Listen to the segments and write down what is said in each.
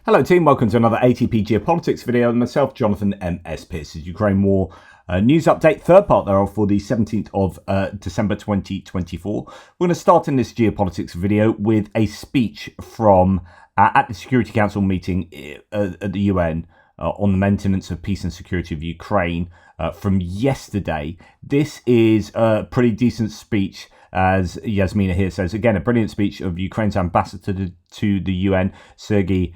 Hello team, welcome to another ATP Geopolitics video with myself, Jonathan MS Pearce. Ukraine War News Update, third part thereof for the 17th of December 2024. We're going to start in this Geopolitics video with a speech from at the Security Council meeting at the UN on the maintenance of peace and security of Ukraine from yesterday. This is a pretty decent speech, as Yasmina here says. Again, a brilliant speech of Ukraine's ambassador to the UN, Sergei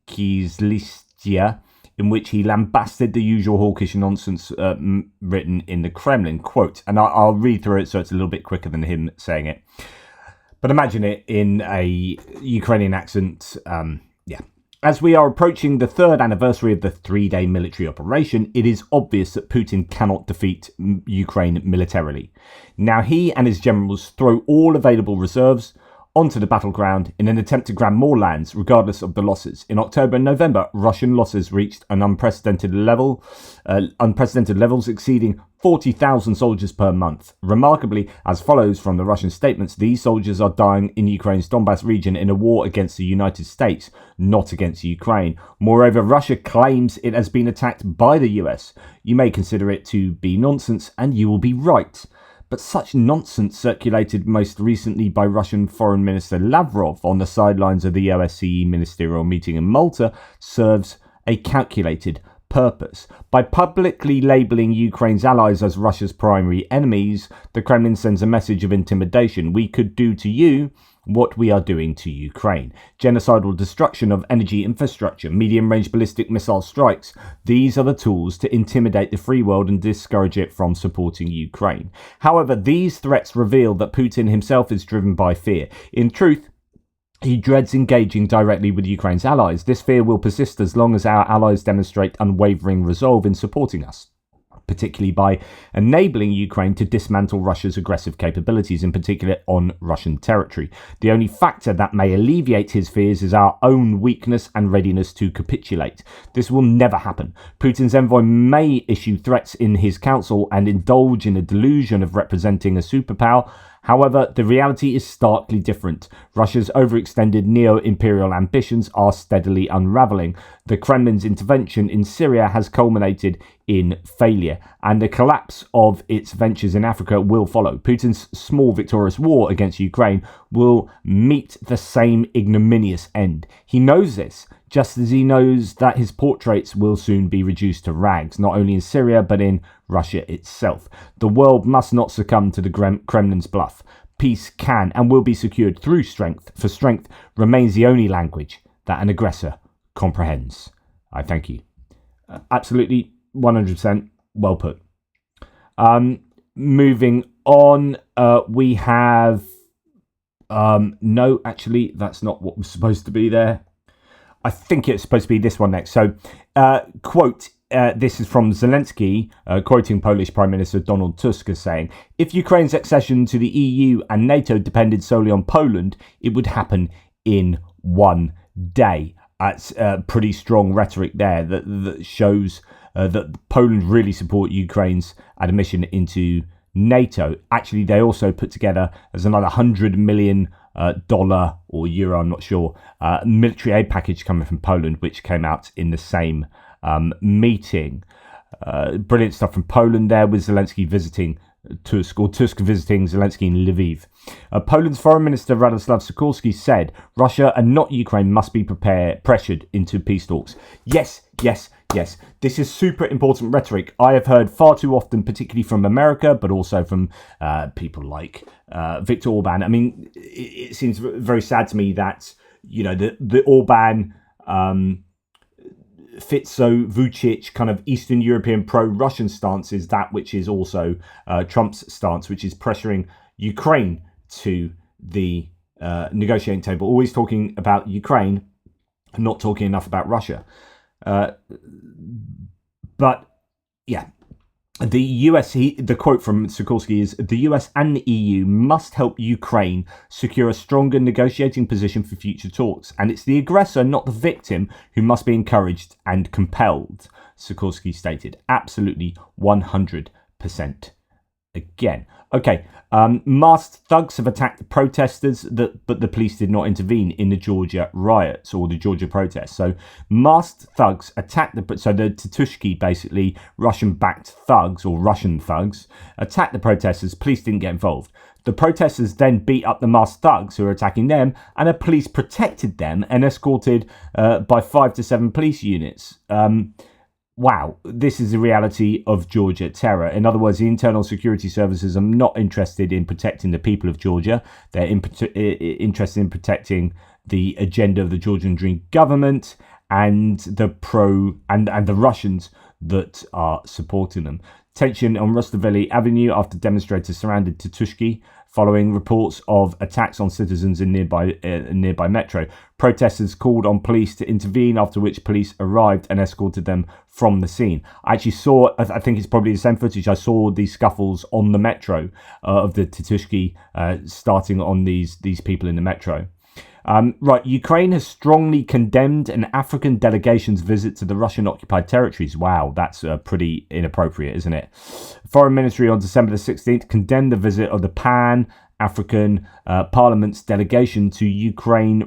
Kyslytsya, in which he lambasted the usual hawkish nonsense written in the Kremlin. Quote, and I'll read through it so it's a little bit quicker than him saying it. But imagine it in a Ukrainian accent. As we are approaching the third anniversary of the three-day military operation, it is obvious that Putin cannot defeat Ukraine militarily. Now he and his generals throw all available reserves onto the battleground in an attempt to grab more lands, regardless of the losses. In October and November, Russian losses reached an unprecedented levels exceeding 40,000 soldiers per month. Remarkably, as follows from the Russian statements, these soldiers are dying in Ukraine's Donbas region in a war against the United States, not against Ukraine. Moreover, Russia claims it has been attacked by the US. You may consider it to be nonsense, and you will be right. But such nonsense circulated most recently by Russian Foreign Minister Lavrov on the sidelines of the OSCE ministerial meeting in Malta serves a calculated purpose. By publicly labelling Ukraine's allies as Russia's primary enemies, the Kremlin sends a message of intimidation. We could do to you what we are doing to Ukraine. Genocidal destruction of energy infrastructure, medium-range ballistic missile strikes. These are the tools to intimidate the free world and discourage it from supporting Ukraine. However, these threats reveal that Putin himself is driven by fear. In truth, he dreads engaging directly with Ukraine's allies. This fear will persist as long as our allies demonstrate unwavering resolve in supporting us, particularly by enabling Ukraine to dismantle Russia's aggressive capabilities, in particular on Russian territory. The only factor that may alleviate his fears is our own weakness and readiness to capitulate. This will never happen. Putin's envoy may issue threats in his council and indulge in a delusion of representing a superpower. However, the reality is starkly different. Russia's overextended neo-imperial ambitions are steadily unraveling. The Kremlin's intervention in Syria has culminated in failure, and the collapse of its ventures in Africa will follow. Putin's small victorious war against Ukraine will meet the same ignominious end. He knows this, just as he knows that his portraits will soon be reduced to rags, not only in Syria, but in Russia itself. The world must not succumb to the Kremlin's bluff. Peace can and will be secured through strength, for strength remains the only language that an aggressor comprehends. I thank you. Absolutely, 100% well put. Moving on, we have... no, actually, that's not what was supposed to be there. I think it's supposed to be this one next. So, quote, this is from Zelensky, quoting Polish Prime Minister Donald Tusk as saying, if Ukraine's accession to the EU and NATO depended solely on Poland, it would happen in one day. That's pretty strong rhetoric there that shows that Poland really support Ukraine's admission into NATO. Actually, they also put together as another $100 million or euro, I'm not sure, military aid package coming from Poland, which came out in the same meeting. Brilliant stuff from Poland there, with Zelensky visiting Tusk, or Tusk visiting Zelensky in Lviv. Poland's Foreign Minister Radoslaw Sikorski said Russia and not Ukraine must be pressured into peace talks. Yes. This is super important rhetoric I have heard far too often, particularly from America, but also from people like Viktor Orban. I mean, it seems very sad to me that, you know, the Orban, Fico, Vucic kind of Eastern European pro-Russian stance is that which is also Trump's stance, which is pressuring Ukraine to the negotiating table, always talking about Ukraine and not talking enough about Russia. But yeah, the US, the quote from Sikorski is, the US and the EU must help Ukraine secure a stronger negotiating position for future talks. And it's the aggressor, not the victim, who must be encouraged and compelled, Sikorski stated. Absolutely 100% again. Okay, masked thugs have attacked the protesters, but the police did not intervene in the Georgia riots or the Georgia protests. So masked thugs attacked the Titushky, basically Russian-backed thugs or Russian thugs, attacked the protesters. Police didn't get involved. The protesters then beat up the masked thugs who were attacking them, and the police protected them and escorted by 5 to 7 police units. Wow, this is the reality of Georgia terror. In other words, the internal security services are not interested in protecting the people of Georgia. They're interested in protecting the agenda of the Georgian Dream government and the the Russians that are supporting them. Tension on Rustaveli Avenue after demonstrators surrounded Titushky following reports of attacks on citizens in nearby metro. Protesters called on police to intervene, after which police arrived and escorted them from the scene. I actually saw, I think it's probably the same footage, I saw these scuffles on the metro of the Titushky starting on these people in the metro. Right, Ukraine has strongly condemned an African delegation's visit to the Russian-occupied territories. Wow, that's pretty inappropriate, isn't it? Foreign Ministry on December the 16th condemned the visit of the Pan-African Parliament's delegation to Ukraine's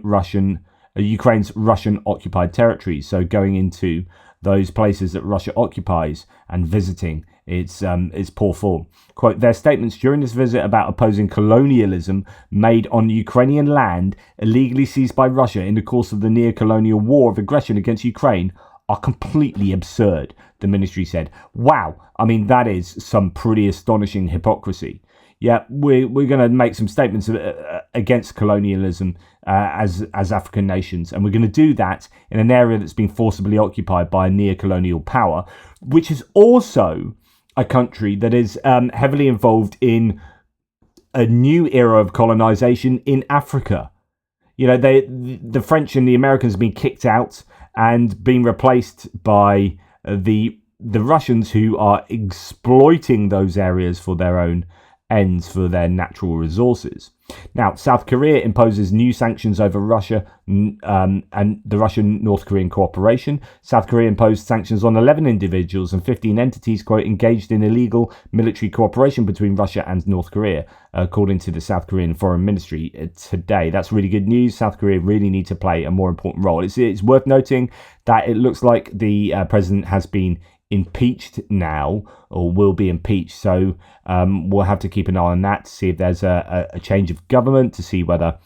Russian-occupied territories. So going into those places that Russia occupies and visiting its poor form. Quote, their statements during this visit about opposing colonialism made on Ukrainian land illegally seized by Russia in the course of the near-colonial war of aggression against Ukraine are completely absurd, the ministry said. Wow, I mean, that is some pretty astonishing hypocrisy. Yeah, we're going to make some statements against colonialism as African nations, and we're going to do that in an area that's been forcibly occupied by a near-colonial power, which is also a country that is heavily involved in a new era of colonization in Africa. You know, the French and the Americans have been kicked out and been replaced by the Russians, who are exploiting those areas for their own ends, for their natural resources. Now, South Korea imposes new sanctions over Russia and the Russian-North Korean cooperation. South Korea imposed sanctions on 11 individuals and 15 entities, quote, engaged in illegal military cooperation between Russia and North Korea, according to the South Korean Foreign Ministry today. That's really good news. South Korea really need to play a more important role. It's worth noting that it looks like the president has been impeached now, or will be impeached, so we'll have to keep an eye on that to see if there's a change of government, to see whether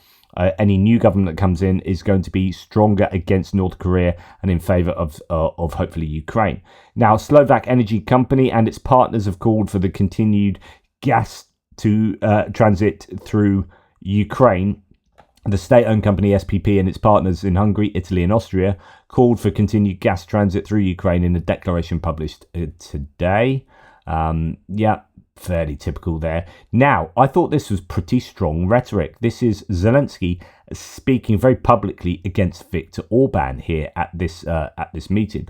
any new government that comes in is going to be stronger against North Korea and in favour of hopefully Ukraine. Now, Slovak Energy Company and its partners have called for the continued gas to transit through Ukraine. The state-owned company SPP and its partners in Hungary, Italy and Austria called for continued gas transit through Ukraine in a declaration published today. Yeah, fairly typical there. Now, I thought this was pretty strong rhetoric. This is Zelensky speaking very publicly against Viktor Orban here at this meeting.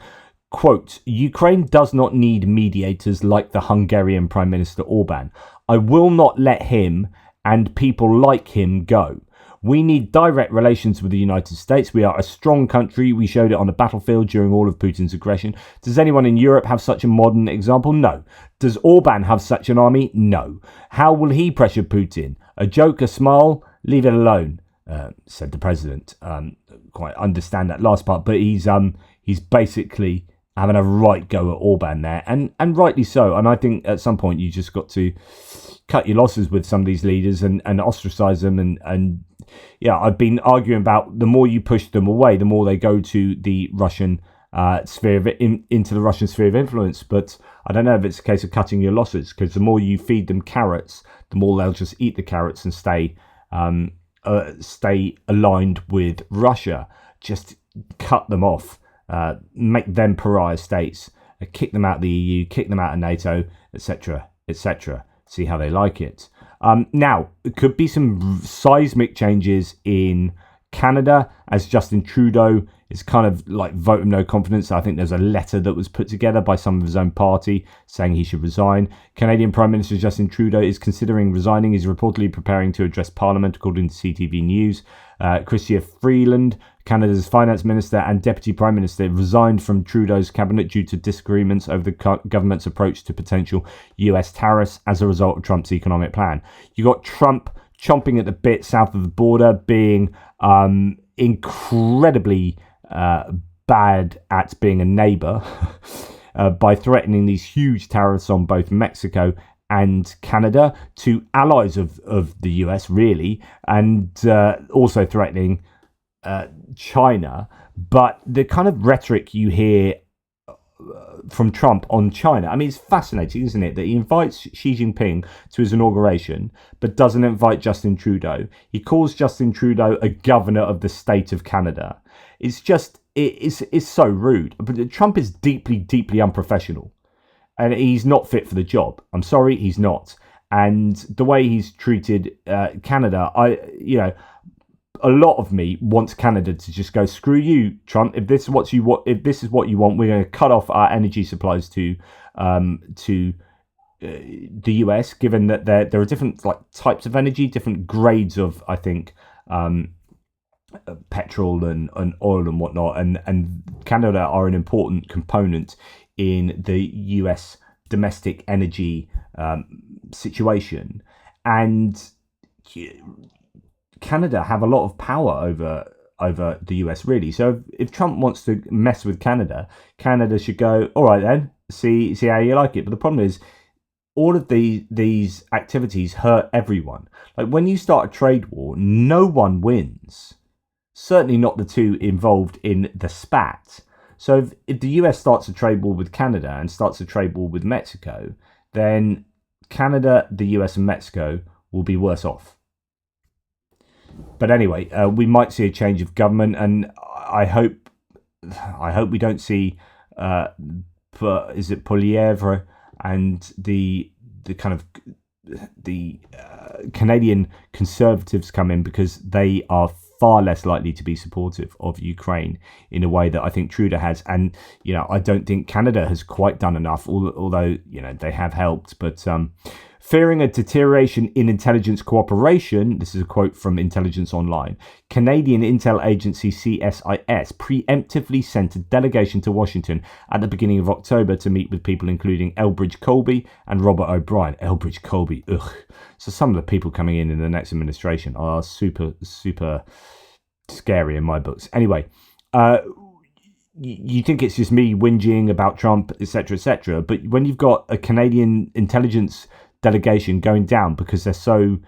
Quote, Ukraine does not need mediators like the Hungarian Prime Minister Orban. I will not let him and people like him go. We need direct relations with the United States. We are a strong country. We showed it on the battlefield during all of Putin's aggression. Does anyone in Europe have such a modern example? No. Does Orban have such an army? No. How will he pressure Putin? A joke, a smile? Leave it alone, said the president. Quite understand that last part, but he's basically having a right go at Orban there, and rightly so. And I think at some point you just got to cut your losses with some of these leaders and ostracize them. And yeah, I've been arguing about the more you push them away, the more they go to the Russian into the Russian sphere of influence. But I don't know if it's a case of cutting your losses, because the more you feed them carrots, the more they'll just eat the carrots and stay aligned with Russia. Just cut them off, make them pariah states, kick them out of the EU, kick them out of NATO, etc., etc. See how they like it. Now, it could be some seismic changes in Canada, as Justin Trudeau is kind of like vote of no confidence. I think there's a letter that was put together by some of his own party saying he should resign. Canadian Prime Minister Justin Trudeau is considering resigning. He's reportedly preparing to address Parliament, according to CTV News. Chrystia Freeland, Canada's finance minister and deputy prime minister resigned from Trudeau's cabinet due to disagreements over the government's approach to potential US tariffs as a result of Trump's economic plan. You got Trump chomping at the bit south of the border, being incredibly bad at being a neighbour by threatening these huge tariffs on both Mexico and Canada to allies of the US, really, and also threatening China. But the kind of rhetoric you hear from Trump on China, I mean, it's fascinating, isn't it, that he invites Xi Jinping to his inauguration but doesn't invite Justin Trudeau. He calls Justin Trudeau a governor of the state of Canada. It's just, it's so rude. But Trump is deeply, deeply unprofessional, and he's not fit for the job. I'm sorry, he's not. And the way he's treated Canada, a lot of me wants Canada to just go, screw you, Trump. If this is what you want, we're going to cut off our energy supplies to the US. Given that there are different types of energy, different grades of, I think, petrol and oil and whatnot, and Canada are an important component in the US domestic energy situation, and Canada have a lot of power over the US, really. So if Trump wants to mess with Canada, Canada should go, all right then, see how you like it. But the problem is, all of these activities hurt everyone. Like, when you start a trade war, no one wins. Certainly not the two involved in the spat. So if the US starts a trade war with Canada and starts a trade war with Mexico, then Canada, the US, and Mexico will be worse off. But anyway, we might see a change of government, and I hope we don't see is it Poilievre and the kind of the Canadian Conservatives come in, because they are far less likely to be supportive of Ukraine in a way that I think Trudeau has. And, I don't think Canada has quite done enough, although, they have helped. But fearing a deterioration in intelligence cooperation, this is a quote from Intelligence Online, Canadian intel agency CSIS preemptively sent a delegation to Washington at the beginning of October to meet with people including Elbridge Colby and Robert O'Brien. Elbridge Colby, ugh. So some of the people coming in the next administration are super, super scary in my books. Anyway, you think it's just me whinging about Trump, etc., but when you've got a Canadian intelligence delegation going down because they're so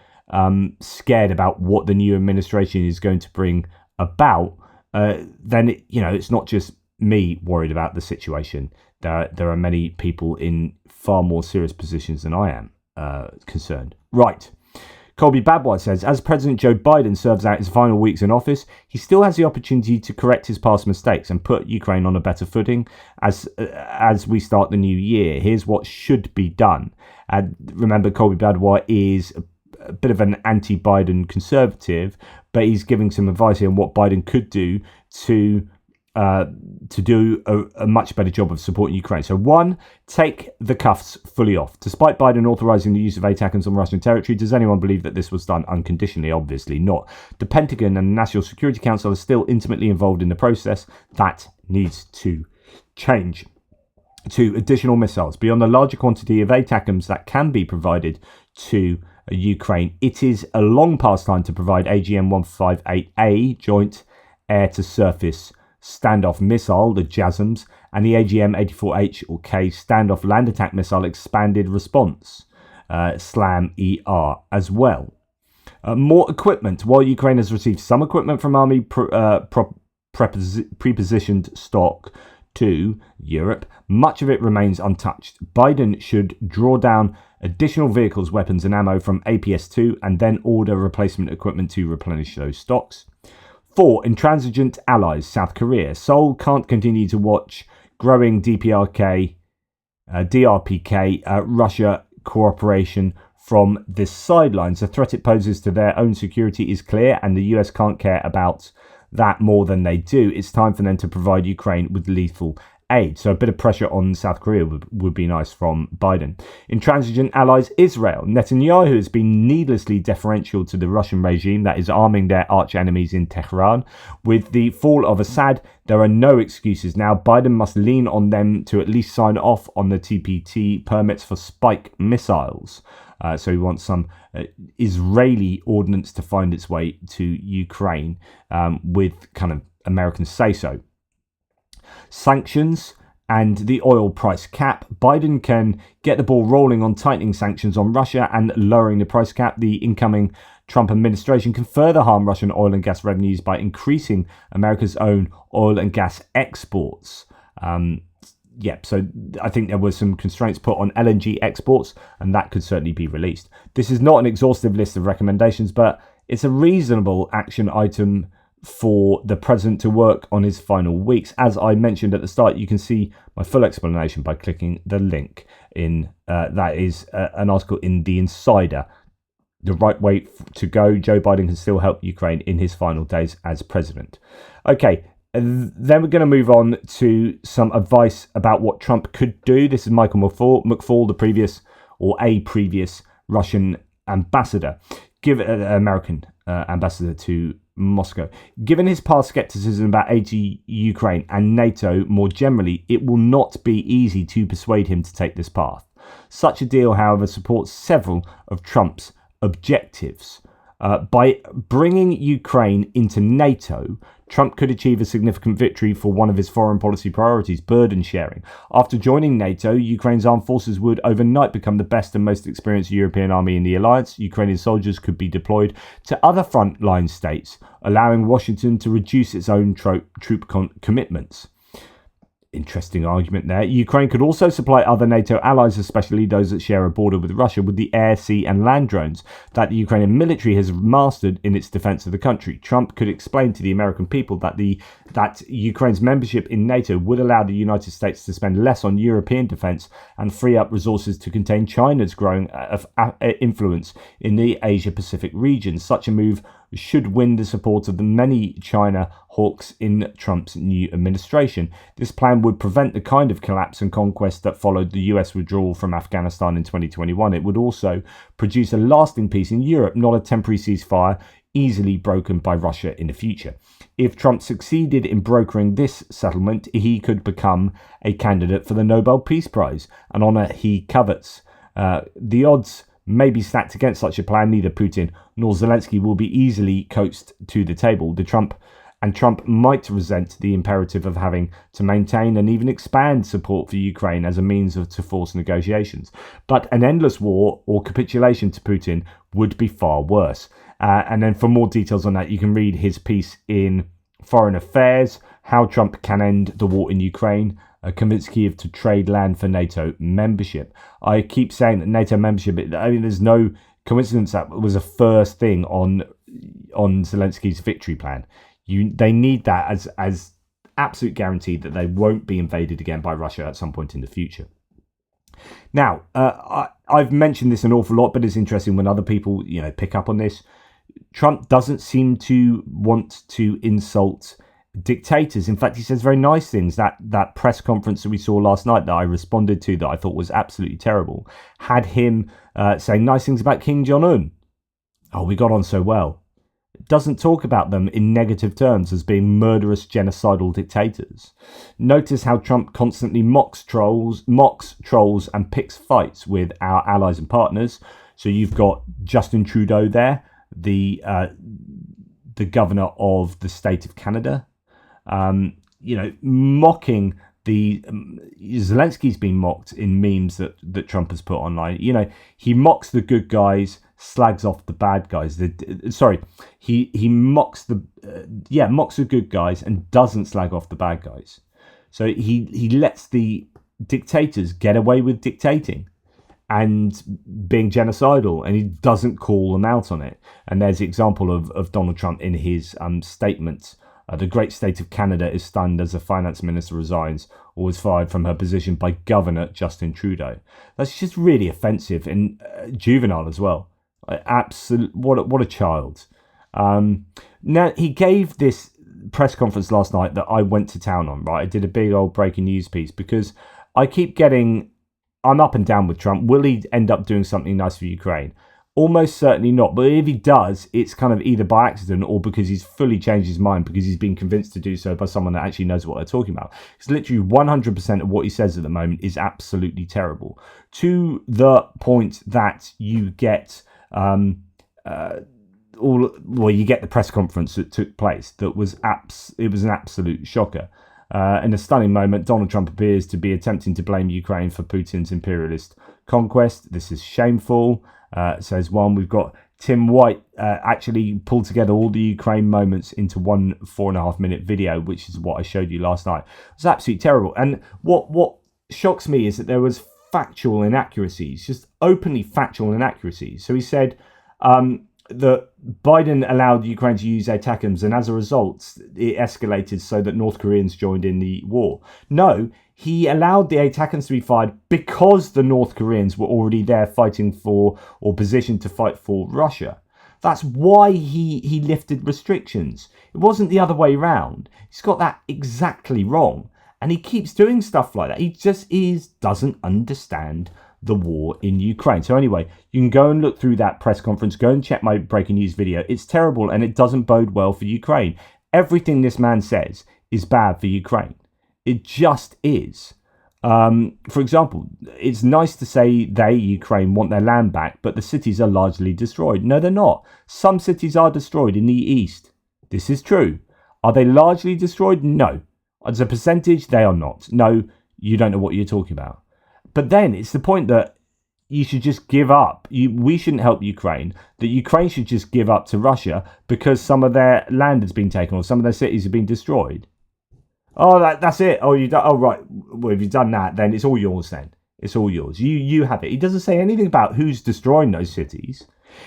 scared about what the new administration is going to bring about, then it's not just me worried about the situation. There are many people in far more serious positions than I am concerned. Right. Colby Badwise says, as President Joe Biden serves out his final weeks in office, he still has the opportunity to correct his past mistakes and put Ukraine on a better footing as we start the new year. Here's what should be done. Remember, Colby Badwise is a bit of an anti-Biden conservative, but he's giving some advice here on what Biden could do to do a much better job of supporting Ukraine. So 1, take the cuffs fully off. Despite Biden authorizing the use of ATACMS on Russian territory, does anyone believe that this was done unconditionally? Obviously not. The Pentagon and the National Security Council are still intimately involved in the process. That needs to change. 2, additional missiles. Beyond the larger quantity of ATACMS that can be provided to Ukraine, it is a long past time to provide AGM-158A, Joint Air-to-Surface Standoff Missile, the JASMs, and the AGM-84H or K Standoff Land Attack Missile Expanded Response, SLAM-ER, as well. More equipment. While Ukraine has received some equipment from Army prepositioned stock to Europe, much of it remains untouched. Biden should draw down additional vehicles, weapons, and ammo from APS-2 and then order replacement equipment to replenish those stocks. 4, intransigent allies, South Korea. Seoul can't continue to watch growing DRPK, Russia cooperation from the sidelines. The threat it poses to their own security is clear, and the US can't care about that more than they do. It's time for them to provide Ukraine with lethal aid. So a bit of pressure on South Korea would be nice from Biden. Intransigent allies Israel. Netanyahu has been needlessly deferential to the Russian regime that is arming their arch enemies in Tehran. With the fall of Assad, there are no excuses now. Biden must lean on them to at least sign off on the TPT permits for Spike missiles. So he wants some Israeli ordnance to find its way to Ukraine with kind of American say-so. Sanctions and the oil price cap. Biden can get the ball rolling on tightening sanctions on Russia and lowering the price cap. The incoming Trump administration can further harm Russian oil and gas revenues by increasing America's own oil and gas exports. So I think there were some constraints put on LNG exports, and that could certainly be released. This is not an exhaustive list of recommendations, but it's a reasonable action item for the president to work on his final weeks. As I mentioned at the start, you can see my full explanation by clicking the link in. That is an article in The Insider. The right way to go. Joe Biden can still help Ukraine in his final days as president. Okay. Then we're going to move on to some advice about what Trump could do. This is Michael McFaul, a previous Russian ambassador, American ambassador to Moscow. Given his past skepticism about aid to Ukraine and NATO more generally, it will not be easy to persuade him to take this path. Such a deal, however, supports several of Trump's objectives. By bringing Ukraine into NATO, Trump could achieve a significant victory for one of his foreign policy priorities, burden sharing. After joining NATO, Ukraine's armed forces would overnight become the best and most experienced European army in the alliance. Ukrainian soldiers could be deployed to other frontline states, allowing Washington to reduce its own troop commitments. Interesting argument there. Ukraine could also supply other NATO allies, especially those that share a border with Russia, with the air, sea and land drones that the Ukrainian military has mastered in its defense of the country. Trump could explain to the American people that Ukraine's membership in NATO would allow the United States to spend less on European defense and free up resources to contain China's growing influence in the Asia-Pacific region. Such a move should win the support of the many China hawks in Trump's new administration. This plan would prevent the kind of collapse and conquest that followed the US withdrawal from Afghanistan in 2021. It would also produce a lasting peace in Europe, not a temporary ceasefire easily broken by Russia in the future. If Trump succeeded in brokering this settlement, he could become a candidate for the Nobel Peace Prize, an honor he covets. The odds may be stacked against such a plan. Neither Putin nor Zelensky will be easily coaxed to the table. Trump might resent the imperative of having to maintain and even expand support for Ukraine as a means to force negotiations. But an endless war or capitulation to Putin would be far worse. And then for more details on that, you can read his piece in Foreign Affairs, How Trump Can End the War in Ukraine, convince Kyiv to trade land for NATO membership. I keep saying that NATO membership, there's no coincidence that was a first thing on Zelensky's victory plan. They need that as absolute guarantee that they won't be invaded again by Russia at some point in the future. Now, I've mentioned this an awful lot, but it's interesting when other people, pick up on this. Trump doesn't seem to want to insult dictators. In fact, he says very nice things. That press conference that we saw last night that I responded to, that I thought was absolutely terrible, had him saying nice things about Kim Jong-un. Oh, we got on so well. Doesn't talk about them in negative terms as being murderous, genocidal dictators. Notice how Trump constantly mocks trolls and picks fights with our allies and partners. So you've got Justin Trudeau there, the governor of the state of Canada, mocking Zelensky's been mocked in memes that Trump has put online. He mocks the good guys, slags off the bad guys. He mocks the good guys and doesn't slag off the bad guys. So he lets the dictators get away with dictating and being genocidal, and he doesn't call them out on it. And there's the example of Donald Trump in his statement. The great state of Canada is stunned as the finance minister resigns or was fired from her position by Governor Justin Trudeau. That's just really offensive and juvenile as well. What a child. Now, he gave this press conference last night that I went to town on, right? I did a big old breaking news piece because I keep getting, I'm up and down with Trump. Will he end up doing something nice for Ukraine? Almost certainly not. But if he does, it's kind of either by accident or because he's fully changed his mind because he's been convinced to do so by someone that actually knows what they're talking about. It's literally 100% of what he says at the moment is absolutely terrible. To the point that you get you get the press conference that took place that was it was an absolute shocker. In a stunning moment, Donald Trump appears to be attempting to blame Ukraine for Putin's imperialist conquest. This is shameful, says one. We've got Tim White actually pulled together all the Ukraine moments into one 4.5 minute video, which is what I showed you last night. It's absolutely terrible. And what shocks me is that there was factual inaccuracies, just openly factual inaccuracies. So he said that Biden allowed Ukraine to use ATACMS, and as a result, it escalated so that North Koreans joined in the war. No, he allowed the ATACMS to be fired because the North Koreans were already there fighting for, or positioned to fight for, Russia. That's why he lifted restrictions. It wasn't the other way around. He's got that exactly wrong. And he keeps doing stuff like that. He just doesn't understand the war in Ukraine. So anyway, you can go and look through that press conference. Go and check my breaking news video. It's terrible and it doesn't bode well for Ukraine. Everything this man says is bad for Ukraine. It just is. For example, it's nice to say Ukraine, want their land back, but the cities are largely destroyed. No, they're not. Some cities are destroyed in the east. This is true. Are they largely destroyed? No. As a percentage, they are not. No, you don't know what you're talking about. But then it's the point that you should just give up. We shouldn't help Ukraine. That Ukraine should just give up to Russia because some of their land has been taken or some of their cities have been destroyed. Oh, that's it. Oh, right. Well, if you've done that, then it's all yours. Then it's all yours. You have it. He doesn't say anything about who's destroying those cities.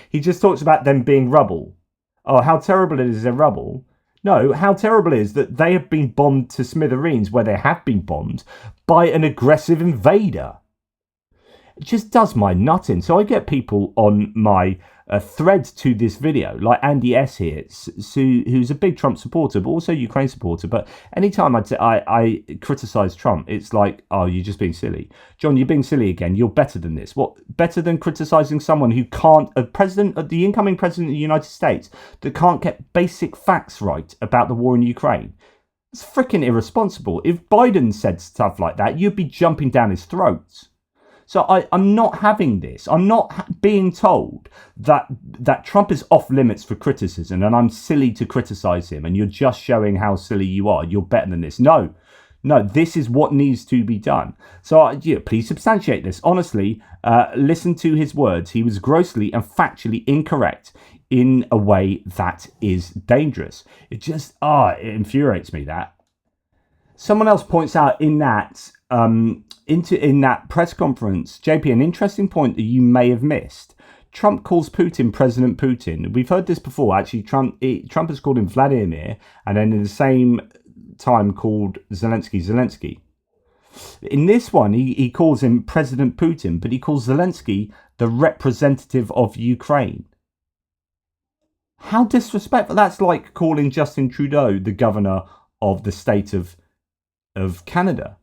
He just talks about them being rubble. Oh, how terrible it is they're rubble. No, how terrible it is that they have been bombed to smithereens where they have been bombed by an aggressive invader. It just does my nut in. So I get people on my thread to this video, like Andy S here, who's a big Trump supporter, but also Ukraine supporter. But anytime I criticise Trump, it's like, oh, you're just being silly. John, you're being silly again. You're better than this. What, better than criticising someone who can't, the incoming president of the United States, that can't get basic facts right about the war in Ukraine? It's freaking irresponsible. If Biden said stuff like that, you'd be jumping down his throat. So I'm not having this. I'm not being told that Trump is off limits for criticism and I'm silly to criticize him and you're just showing how silly you are. You're better than this. No, this is what needs to be done. So please substantiate this. Honestly, listen to his words. He was grossly and factually incorrect in a way that is dangerous. It just, it infuriates me that. Someone else points out in that in that press conference, JP, an interesting point that you may have missed. Trump calls Putin President Putin. We've heard this before. Actually, Trump has called him Vladimir, and then in the same time called Zelensky. In this one, he calls him President Putin, but he calls Zelensky the representative of Ukraine. How disrespectful. That's like calling Justin Trudeau the governor of the state of Canada.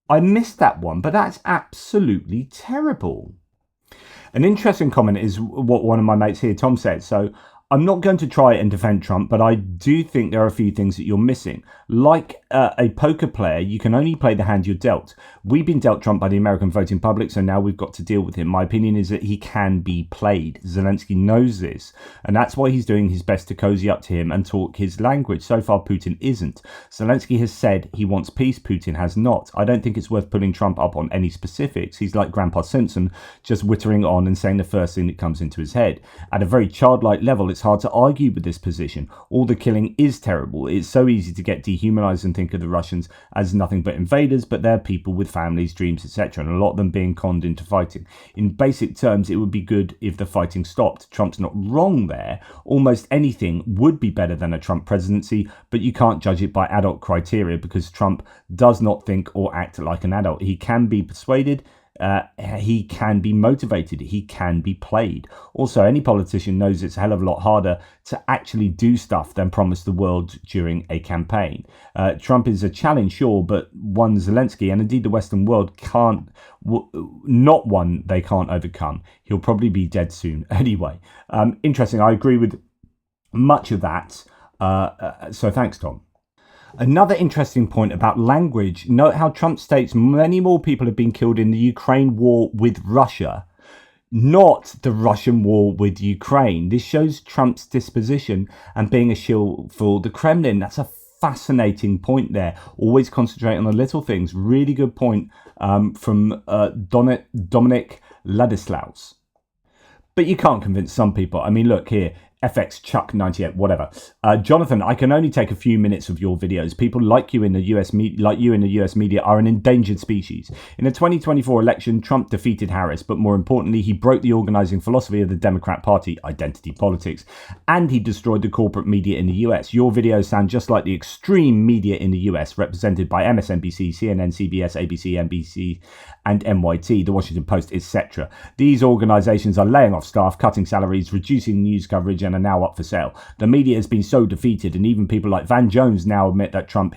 I missed that one, but that's absolutely terrible. An interesting comment is what one of my mates here, Tom, said. So I'm not going to try and defend Trump, but I do think there are a few things that you're missing. Like a poker player, you can only play the hand you're dealt. We've been dealt Trump by the American voting public, so now we've got to deal with him. My opinion is that he can be played. Zelensky knows this, and that's why he's doing his best to cozy up to him and talk his language. So far, Putin isn't. Zelensky has said he wants peace. Putin has not. I don't think it's worth putting Trump up on any specifics. He's like Grandpa Simpson, just whittering on and saying the first thing that comes into his head. At a very childlike level, it's hard to argue with this position. All the killing is terrible. It's so easy to get dehumanized and think of the Russians as nothing but invaders, but they're people with families, dreams, etc., and a lot of them being conned into fighting. In basic terms, it would be good if the fighting stopped. Trump's not wrong there. Almost anything would be better than a Trump presidency, but you can't judge it by adult criteria because Trump does not think or act like an adult. He can be persuaded, he can be motivated, he can be played. Also, any politician knows it's a hell of a lot harder to actually do stuff than promise the world during a campaign. Trump is a challenge, sure, but one Zelensky and indeed the Western world not one they can't overcome. He'll probably be dead soon anyway. Interesting. I agree with much of that. So thanks, Tom. Another interesting point about language. Note how Trump states many more people have been killed in the Ukraine war with Russia, not the Russian war with Ukraine. This shows Trump's disposition and being a shill for the Kremlin. That's a fascinating point there. Always concentrate on the little things. Really good point from Dominic Ladislaus. But you can't convince some people. I mean, look here. FX Chuck 98, whatever. Jonathan, I can only take a few minutes of your videos. People like you in the US media are an endangered species. In the 2024 election, Trump defeated Harris, but more importantly, he broke the organizing philosophy of the Democrat Party, identity politics, and he destroyed the corporate media in the US. Your videos sound just like the extreme media in the US, represented by MSNBC, CNN, CBS, ABC, NBC, and NYT, The Washington Post, etc. These organizations are laying off staff, cutting salaries, reducing news coverage, and are now up for sale. The media has been so defeated, and even people like Van Jones now admit that Trump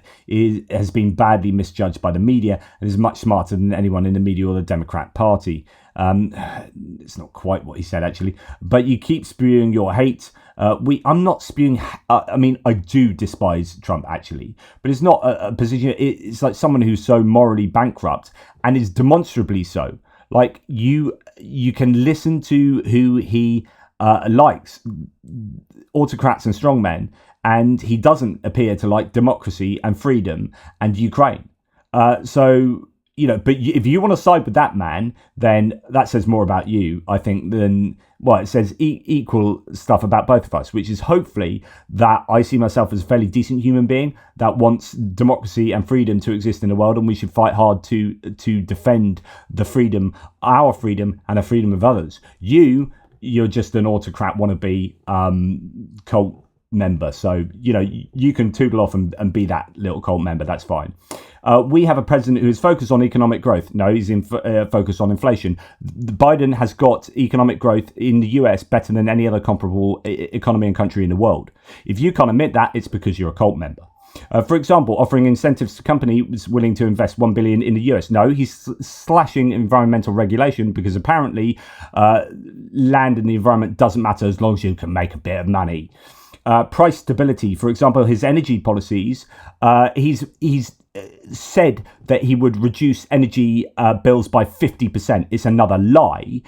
has been badly misjudged by the media and is much smarter than anyone in the media or the Democrat Party. It's not quite what he said, actually. But you keep spewing your hate. I'm not spewing. I mean, I do despise Trump, actually, but it's not a position. It's like someone who's so morally bankrupt and is demonstrably so. Like you can listen to who he likes, autocrats and strongmen, and he doesn't appear to like democracy and freedom and Ukraine. So, you know, but if you want to side with that man, then that says more about you, I think, than, well, it says equal stuff about both of us, which is hopefully that I see myself as a fairly decent human being that wants democracy and freedom to exist in the world, and we should fight hard to defend the freedom, our freedom, and the freedom of others. You're just an autocrat wannabe cult member. So, you know, you can tootle off and be that little cult member. That's fine. We have a president who is focused on economic growth. No, he's focused on inflation. Biden has got economic growth in the US better than any other comparable economy and country in the world. If you can't admit that, it's because you're a cult member. For example, offering incentives to companies willing to invest $1 billion in the US. No, he's slashing environmental regulation because apparently land and the environment doesn't matter as long as you can make a bit of money. Price stability, for example, his energy policies. He's said that he would reduce energy bills by 50%. It's another lie.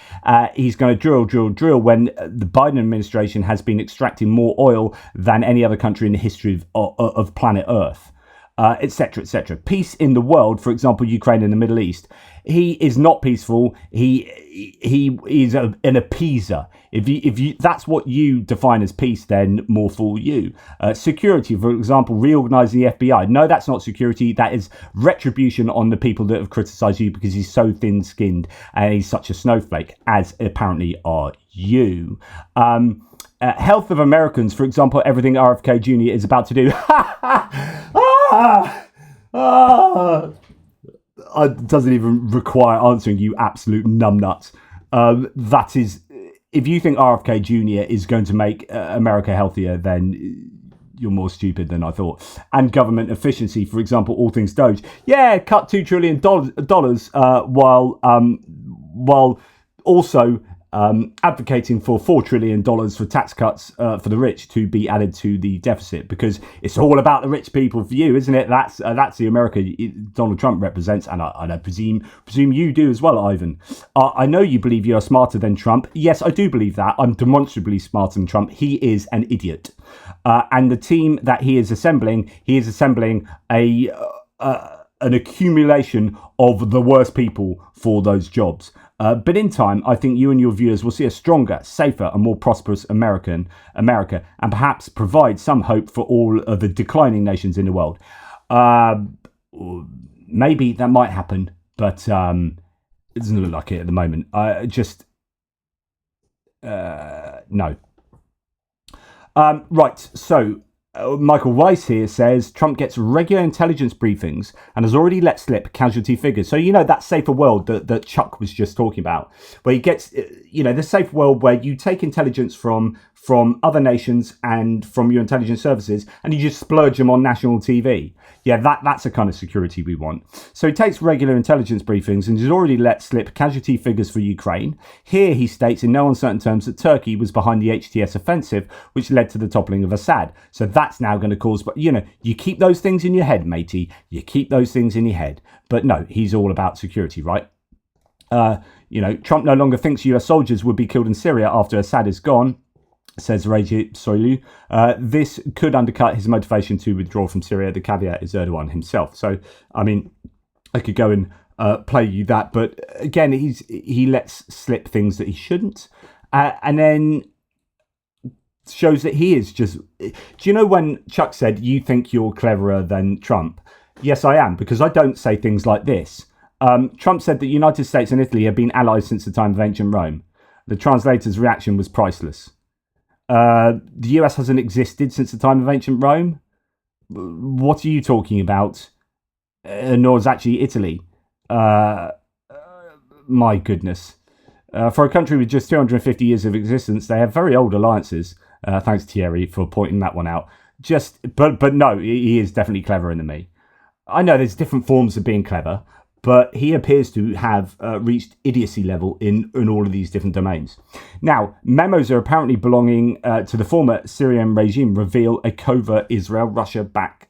He's going to drill when the Biden administration has been extracting more oil than any other country in the history of planet Earth, etc., etc. Peace in the world, for example, Ukraine and the Middle East. He is not peaceful. He is an appeaser. If you that's what you define as peace, then more fool you. Security, for example, reorganizing the FBI. No, that's not security. That is retribution on the people that have criticized you because he's so thin-skinned and he's such a snowflake, as apparently are you. Health of Americans, for example, everything RFK Jr. is about to do. It doesn't even require answering, you absolute numbnuts. That is, if you think RFK Jr. is going to make America healthier, then you're more stupid than I thought. And government efficiency, for example, all things Doge. Yeah, cut $2 trillion while also advocating for $4 trillion for tax cuts for the rich to be added to the deficit, because it's all about the rich people for you, isn't it? That's the America Donald Trump represents, and I presume you do as well, Ivan. I know you believe you are smarter than Trump. Yes, I do believe that. I'm demonstrably smarter than Trump. He is an idiot, and the team that he is assembling an accumulation of the worst people for those jobs. But in time, I think you and your viewers will see a stronger, safer, and more prosperous America, and perhaps provide some hope for all of the declining nations in the world. Maybe that might happen, but it doesn't look like it at the moment. No. Right, so Michael Weiss here says Trump gets regular intelligence briefings and has already let slip casualty figures. So, that safer world that Chuck was just talking about, where he gets, the safe world where you take intelligence from other nations and from your intelligence services and you just splurge them on national TV. Yeah, that's the kind of security we want. So he takes regular intelligence briefings and has already let slip casualty figures for Ukraine. Here he states in no uncertain terms that Turkey was behind the HTS offensive, which led to the toppling of Assad. So that's now going to cause, but you keep those things in your head, matey. You keep those things in your head. But no, he's all about security, right? Trump no longer thinks US soldiers would be killed in Syria after Assad is gone, says Recep Soylu. This could undercut his motivation to withdraw from Syria. The caveat is Erdogan himself. So, I could go and play you that, but again, he lets slip things that he shouldn't, and then shows that he is just. Do you know when Chuck said, "You think you're cleverer than Trump"? Yes, I am, because I don't say things like this. Trump said that the United States and Italy have been allies since the time of ancient Rome. The translator's reaction was priceless. The US hasn't existed since the time of ancient Rome. What are you talking about? Nor is actually Italy. My goodness. For a country with just 250 years of existence, they have very old alliances. Thanks, Thierry, for pointing that one out. But no, he is definitely cleverer than me. I know there's different forms of being clever, but he appears to have reached idiocy level in all of these different domains. Now, memos are apparently belonging to the former Syrian regime reveal a covert Israel-Russia back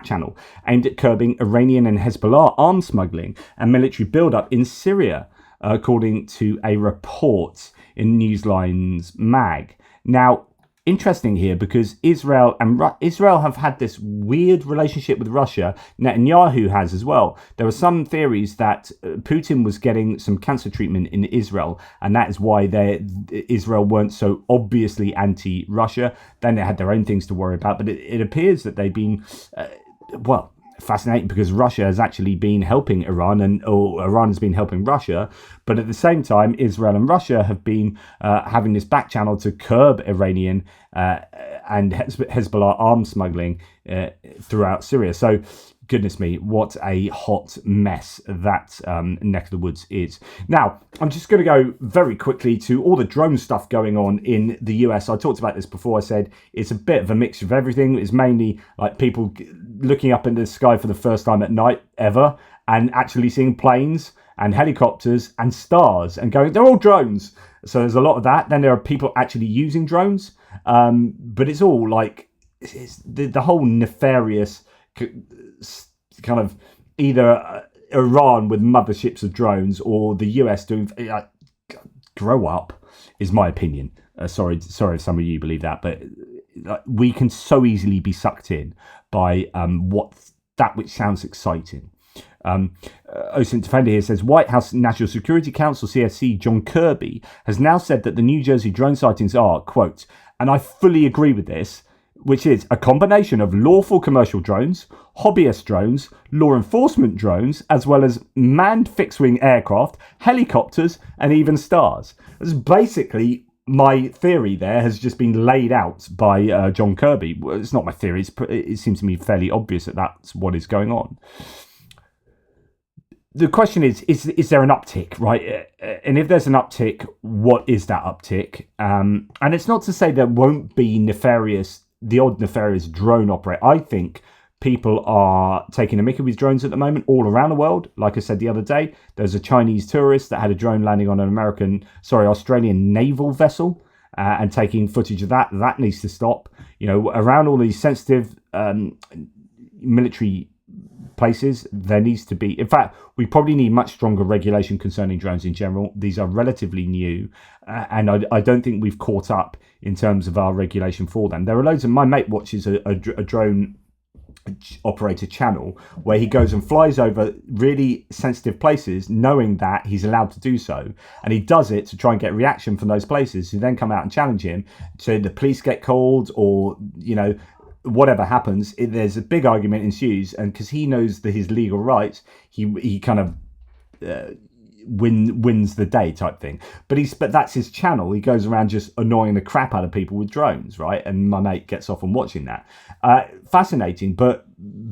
channel aimed at curbing Iranian and Hezbollah arms smuggling and military buildup in Syria, according to a report in Newsline's Mag. Now, interesting here because Israel have had this weird relationship with Russia. Netanyahu has as well. There are some theories that Putin was getting some cancer treatment in Israel, and that is why Israel weren't so obviously anti-Russia. Then they had their own things to worry about, but it appears that they've been fascinating because Russia has actually been helping Iran, or Iran has been helping Russia, but at the same time Israel and Russia have been having this back channel to curb Iranian and Hezbollah arms smuggling throughout Syria. So goodness me, what a hot mess that neck of the woods is. Now, I'm just going to go very quickly to all the drone stuff going on in the US. I talked about this before. I said it's a bit of a mixture of everything. It's mainly like people looking up into the sky for the first time at night ever and actually seeing planes and helicopters and stars and going, they're all drones. So there's a lot of that. Then there are people actually using drones. But it's all like it's the whole nefarious kind of either Iran with motherships of drones or the US doing grow up is my opinion. Sorry if some of you believe that, but we can so easily be sucked in by which sounds exciting. OSINT Defender here says White House National Security Council CSC John Kirby has now said that the New Jersey drone sightings are, quote, and I fully agree with this, which is a combination of lawful commercial drones, hobbyist drones, law enforcement drones, as well as manned fixed-wing aircraft, helicopters, and even stars. That's basically my theory there has just been laid out by John Kirby. Well, it's not my theory. It seems to me fairly obvious that that's what is going on. The question is there an uptick, right? And if there's an uptick, what is that uptick? And it's not to say there won't be the odd nefarious drone operator. I think people are taking a mickey with drones at the moment all around the world. Like I said the other day, there's a Chinese tourist that had a drone landing on an Australian naval vessel and taking footage of that. That needs to stop. Around all these sensitive military places, there needs to be, in fact, we probably need much stronger regulation concerning drones in general. These are relatively new, and I don't think we've caught up in terms of our regulation for them. There are loads of, my mate watches a drone operator channel where he goes and flies over really sensitive places knowing that he's allowed to do so, and he does it to try and get reaction from those places who then come out and challenge him, so the police get called or whatever happens, there's a big argument ensues, and because he knows his legal rights, he kind of wins the day type thing. But that's his channel. He goes around just annoying the crap out of people with drones, right? And my mate gets off on watching that. Fascinating, but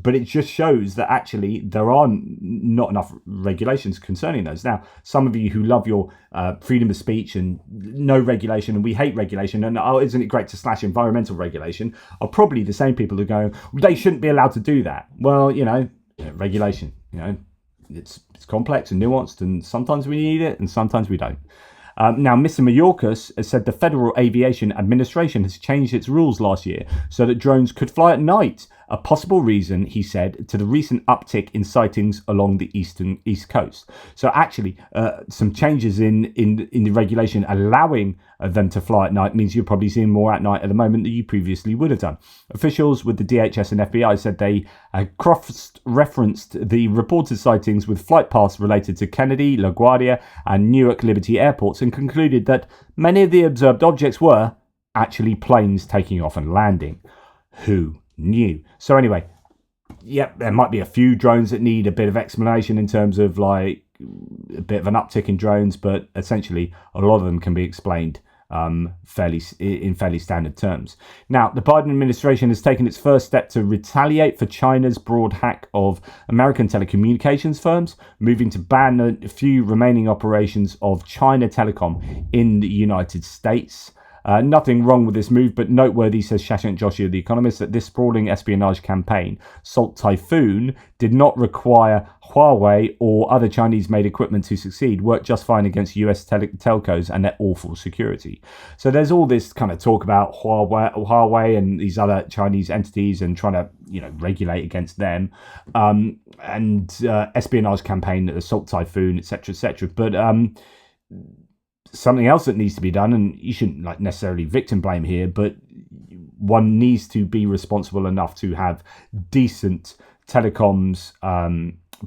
it just shows that actually there are not enough regulations concerning those. Now, some of you who love your freedom of speech and no regulation, and we hate regulation, and isn't it great to slash environmental regulation, are probably the same people who go, they shouldn't be allowed to do that. Well, regulation, it's complex and nuanced, and sometimes we need it and sometimes we don't. Now, Mr. Mayorkas has said the Federal Aviation Administration has changed its rules last year so that drones could fly at night. A possible reason, he said, to the recent uptick in sightings along the east coast. So actually, some changes in the regulation allowing them to fly at night means you're probably seeing more at night at the moment than you previously would have done. Officials with the DHS and FBI said they cross-referenced the reported sightings with flight paths related to Kennedy, LaGuardia and Newark Liberty airports and concluded that many of the observed objects were actually planes taking off and landing. Who knew? So anyway, there might be a few drones that need a bit of explanation in terms of like a bit of an uptick in drones, but essentially a lot of them can be explained fairly standard terms. Now, the Biden administration has taken its first step to retaliate for China's broad hack of American telecommunications firms, moving to ban a few remaining operations of China Telecom in the United States. Nothing wrong with this move, but noteworthy, says Shashank Joshi of The Economist, that this sprawling espionage campaign, Salt Typhoon, did not require Huawei or other Chinese-made equipment to succeed, worked just fine against US telcos and their awful security. So there's all this kind of talk about Huawei and these other Chinese entities and trying to, regulate against them, and espionage campaign, the Salt Typhoon, etc., etc. But something else that needs to be done, and you shouldn't necessarily victim blame here, but one needs to be responsible enough to have decent telecoms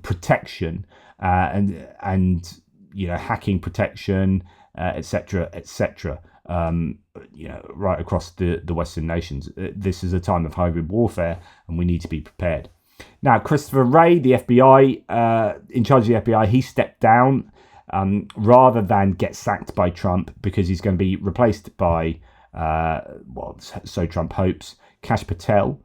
protection and hacking protection, etc., etc. Right across the Western nations. This is a time of hybrid warfare, and we need to be prepared. Now, Christopher Wray, the FBI, in charge of the FBI, he stepped down. Rather than get sacked by Trump, because he's going to be replaced by, so Trump hopes, Kash Patel.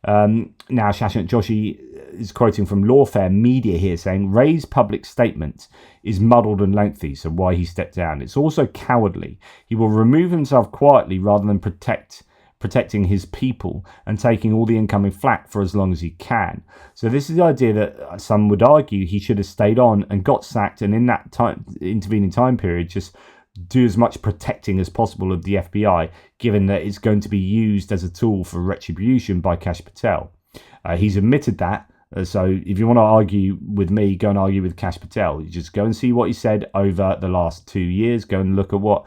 Now, Shashank Joshi is quoting from Lawfare Media here, saying, Ray's public statement is muddled and lengthy, so why he stepped down. It's also cowardly. He will remove himself quietly rather than protecting his people and taking all the incoming flack for as long as he can. So this is the idea that some would argue he should have stayed on and got sacked, and in that intervening time period just do as much protecting as possible of the FBI, given that it's going to be used as a tool for retribution by Kash Patel. He's admitted that. So if you want to argue with me, go and argue with Kash Patel. You just go and see what he said over the last 2 years. Go and look at what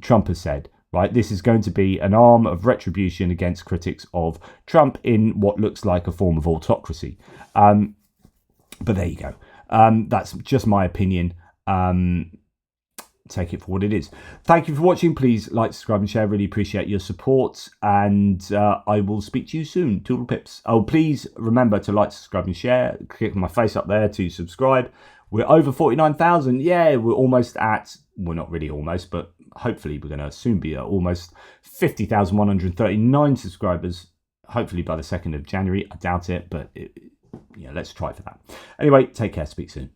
Trump has said. Right, this is going to be an arm of retribution against critics of Trump in what looks like a form of autocracy. But there you go. That's just my opinion. Take it for what it is. Thank you for watching. Please like, subscribe and share. Really appreciate your support. And I will speak to you soon. Toodle pips. Oh, please remember to like, subscribe and share. Click my face up there to subscribe. We're over 49,000. Yeah, we're almost at, well, not really almost, but hopefully we're going to soon be at almost 50,139 subscribers. Hopefully by the 2nd of January. I doubt it, but let's try for that. Anyway, take care. Speak soon.